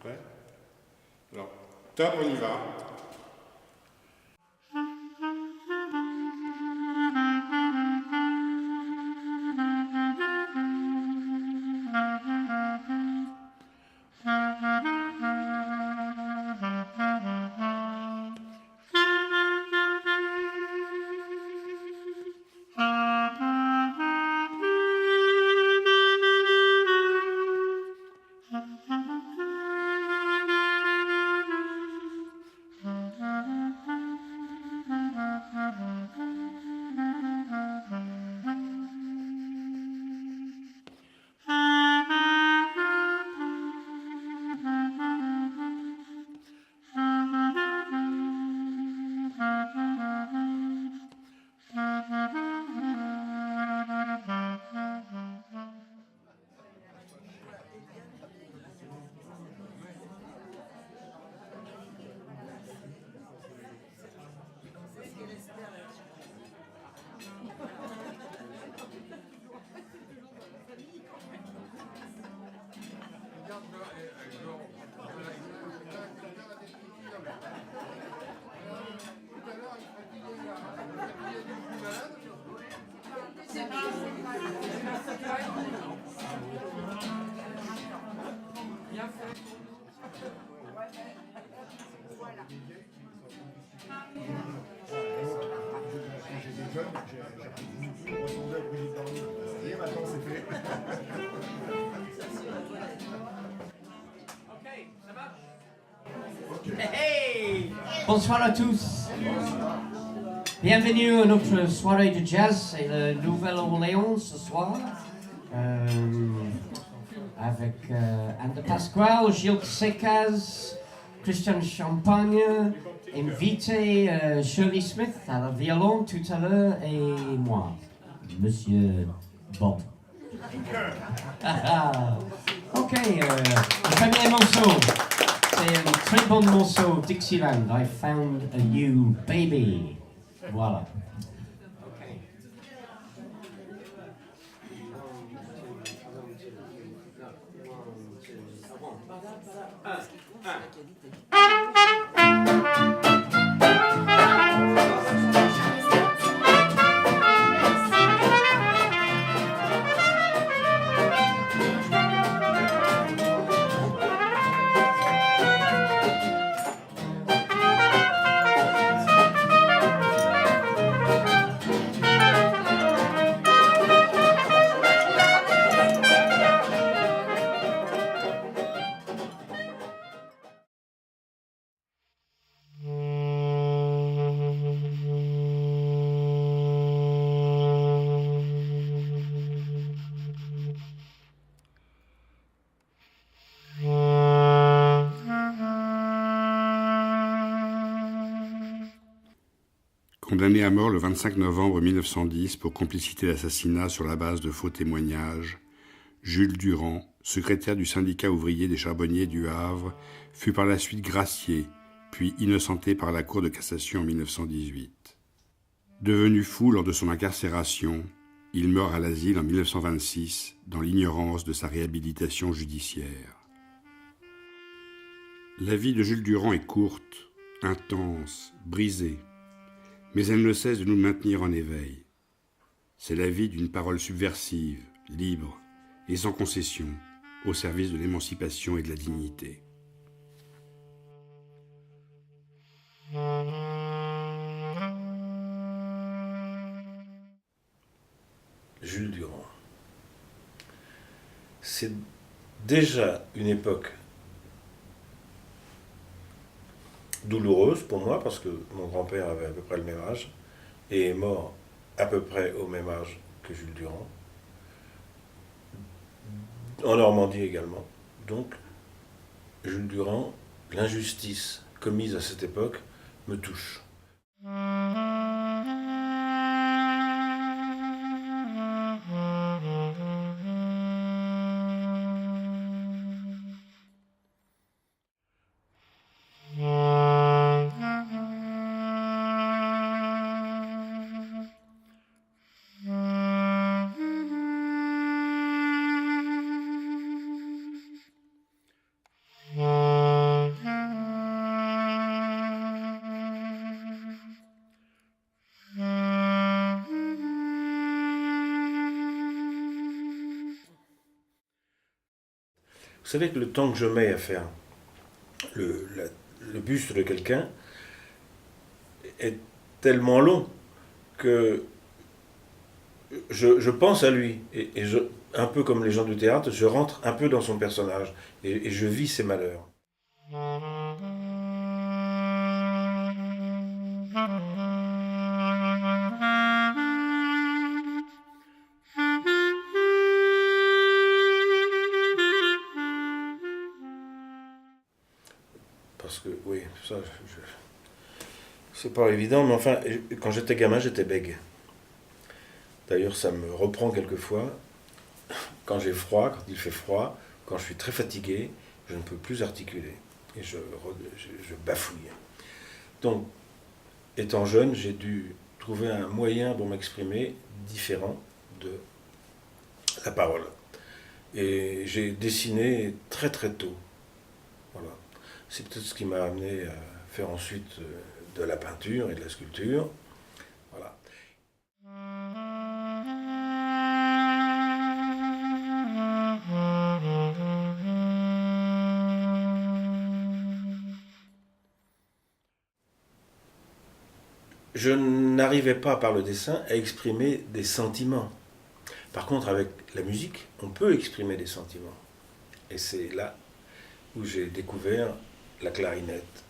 Prêt? Alors, top, on y va. Hey! Bonsoir à tous. Bienvenue à notre soirée de jazz. C'est le Nouvelle-Orléans ce soir. Avec Anne de Pasquale, Gilles Secaz, Christian Champagne, invité Shirley Smith à la violon tout à l'heure et moi, Monsieur Bob. Ok, le premier morceau, c'est un très bon morceau, Dixieland, I Found a New Baby. Voilà. Condamné à mort le 25 novembre 1910 pour complicité d'assassinat sur la base de faux témoignages, Jules Durand, secrétaire du syndicat ouvrier des charbonniers du Havre, fut par la suite gracié, puis innocenté par la Cour de cassation en 1918. Devenu fou lors de son incarcération, il meurt à l'asile en 1926 dans l'ignorance de sa réhabilitation judiciaire. La vie de Jules Durand est courte, intense, brisée, mais elle ne cesse de nous maintenir en éveil. C'est la vie d'une parole subversive, libre et sans concession, au service de l'émancipation et de la dignité. Jules Durand. C'est déjà une époque douloureuse pour moi, parce que mon grand-père avait à peu près le même âge et est mort à peu près au même âge que Jules Durand, en Normandie également. Donc, Jules Durand, l'injustice commise à cette époque me touche. Vous savez que le temps que je mets à faire le buste de quelqu'un est tellement long que je pense à lui. Et un peu comme les gens du théâtre, je rentre un peu dans son personnage et je vis ses malheurs. Parce que, oui, ça, c'est pas évident, mais enfin, quand j'étais gamin, j'étais bègue. D'ailleurs, ça me reprend quelquefois. Quand j'ai froid, quand il fait froid, quand je suis très fatigué, je ne peux plus articuler. Et je bafouille. Donc, étant jeune, j'ai dû trouver un moyen pour m'exprimer différent de la parole. Et j'ai dessiné très très tôt. Voilà. C'est peut-être ce qui m'a amené à faire ensuite de la peinture et de la sculpture. Voilà. Je n'arrivais pas par le dessin à exprimer des sentiments. Par contre, avec la musique, on peut exprimer des sentiments. Et c'est là où j'ai découvert la clarinette.